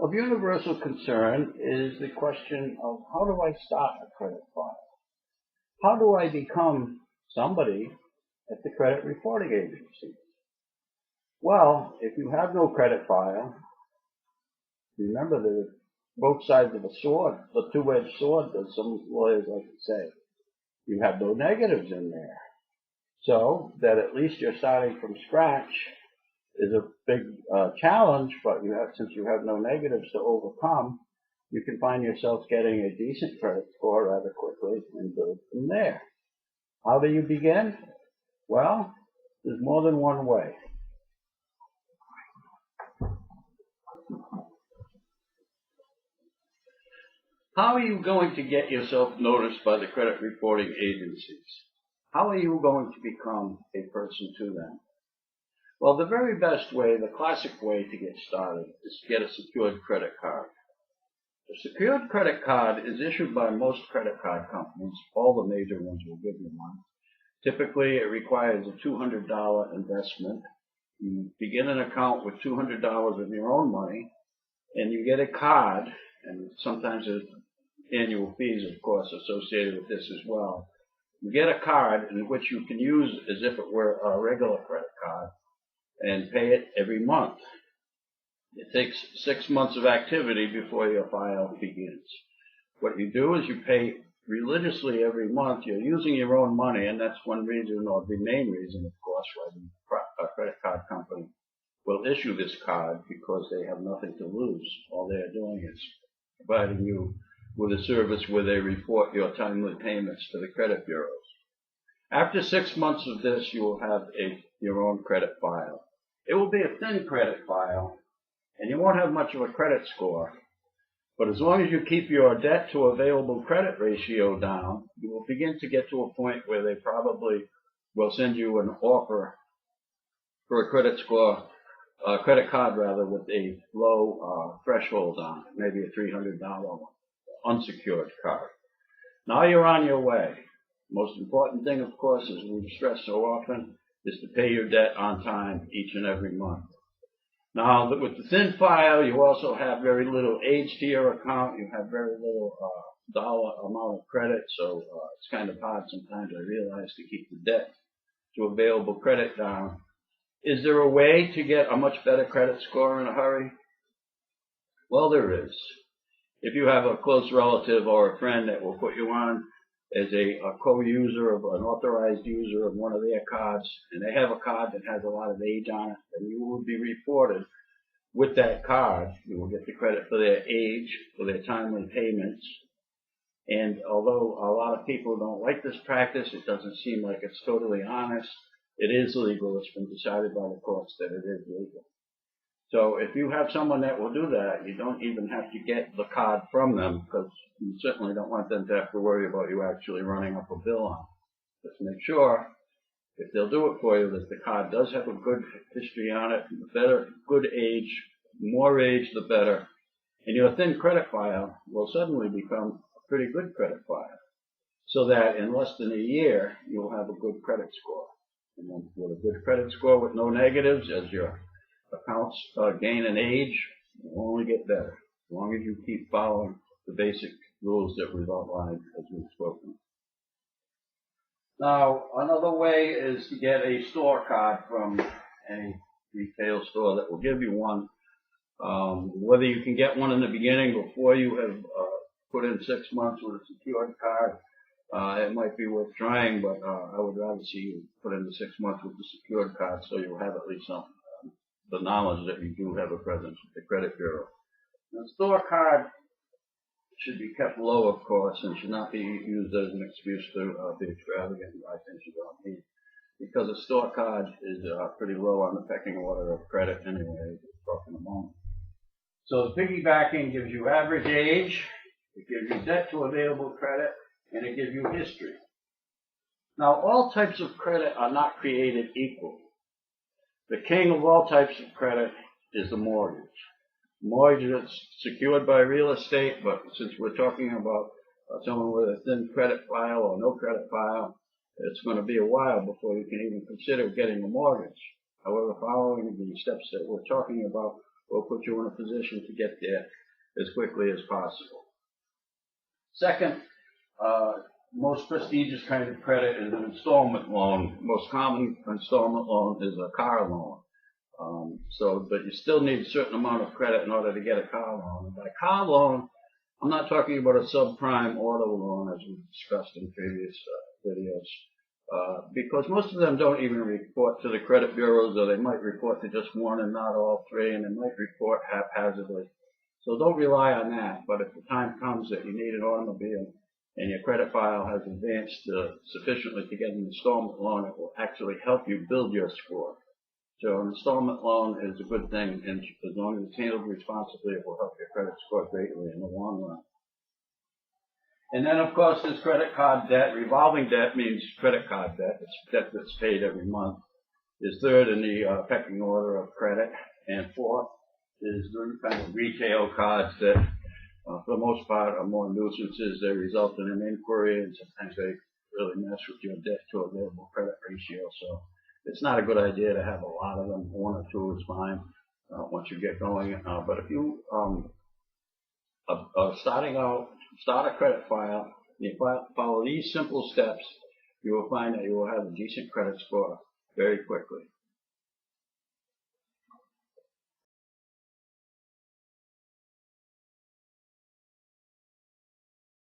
Of universal concern is the question of how do I start a credit file? How do I become somebody at the credit reporting agency? Well, if you have no credit file, remember there are both sides of a sword, the two-edged sword, as some lawyers like to say. You have no negatives in there. So that at least you're starting from scratch is a big challenge, but since you have no negatives to overcome, you can find yourself getting a decent credit score rather quickly and build from there. How do you begin? Well, there's more than one way. How are you going to get yourself noticed by the credit reporting agencies? How are you going to become a person to them? Well, the very best way, the classic way to get started is to get a secured credit card. A secured credit card is issued by most credit card companies. All the major ones will give you one. Typically, it requires a $200 investment. You begin an account with $200 of your own money, and you get a card, and sometimes there's annual fees, of course, associated with this as well. You get a card in which you can use as if it were a regular credit card and pay it every month. It takes 6 months of activity before your file begins. What you do is you pay religiously every month. You're using your own money, and that's one reason, or the main reason, of course, why the credit card company will issue this card, because they have nothing to lose. All they're doing is providing you with a service where they report your timely payments to the credit bureaus. After 6 months of this, you will have your own credit file. It will be a thin credit file, and you won't have much of a credit score. But as long as you keep your debt to available credit ratio down, you will begin to get to a point where they probably will send you an offer for a credit card with a low threshold on it, maybe a $300 one, unsecured card. Now you're on your way. Most important thing, of course, as we've stressed so often, is to pay your debt on time each and every month. Now, with the thin file, you also have very little age to your account. You have very little dollar amount of credit, so it's kind of hard sometimes, I realize, to keep the debt to available credit down. Is there a way to get a much better credit score in a hurry? Well, there is. If you have a close relative or a friend that will put you on as a co-user of an authorized user of one of their cards, and they have a card that has a lot of age on it, then you will be reported with that card. You will get the credit for their age, for their timely payments. And although a lot of people don't like this practice, it doesn't seem like it's totally honest. It is legal. It's been decided by the courts that it is legal. So if you have someone that will do that, you don't even have to get the card from them, because you certainly don't want them to have to worry about you actually running up a bill on it. Just make sure, if they'll do it for you, that the card does have a good history on it, good age, more age the better, and your thin credit file will suddenly become a pretty good credit file, so that in less than a year, you'll have a good credit score. And then with a good credit score with no negatives, as your accounts gain in age, will only get better, as long as you keep following the basic rules that we've outlined as we've spoken. Now, another way is to get a store card from a retail store that will give you one. Whether you can get one in the beginning before you have put in 6 months with a secured card, it might be worth trying, but I would rather see you put in the 6 months with the secured card, so you'll have at least the knowledge that you do have a presence with the credit bureau. The store card should be kept low, of course, and should not be used as an excuse to be extravagant and buy things you don't need, because a store card is pretty low on the pecking order of credit anyway, as we'll talk in a moment. So the piggybacking gives you average age, it gives you debt to available credit, and it gives you history. Now, all types of credit are not created equal. The king of all types of credit is the mortgage. Mortgage is secured by real estate, but since we're talking about someone with a thin credit file or no credit file, it's going to be a while before you can even consider getting a mortgage. However, following the steps that we're talking about will put you in a position to get there as quickly as possible. Second, most prestigious kind of credit is an installment loan. Most common installment loan is a car loan. But you still need a certain amount of credit in order to get a car loan. And by car loan, I'm not talking about a subprime auto loan as we discussed in previous videos, because most of them don't even report to the credit bureaus, or they might report to just one and not all three, and they might report haphazardly. So don't rely on that. But if the time comes that you need an automobile and your credit file has advanced sufficiently to get an installment loan, it will actually help you build your score. So an installment loan is a good thing, and as long as it's handled responsibly, it will help your credit score greatly in the long run. And then, of course, there's credit card debt. Revolving debt means credit card debt. It's debt that's paid every month. Is third in the pecking order of credit. And fourth is the kind of retail cards that, for the most part, are more nuisances. They result in an inquiry, and sometimes they really mess with your debt to available credit ratio. So it's not a good idea to have a lot of them. One or two is fine once you get going. But if you starting out, start a credit file, you follow these simple steps, you will find that you will have a decent credit score very quickly.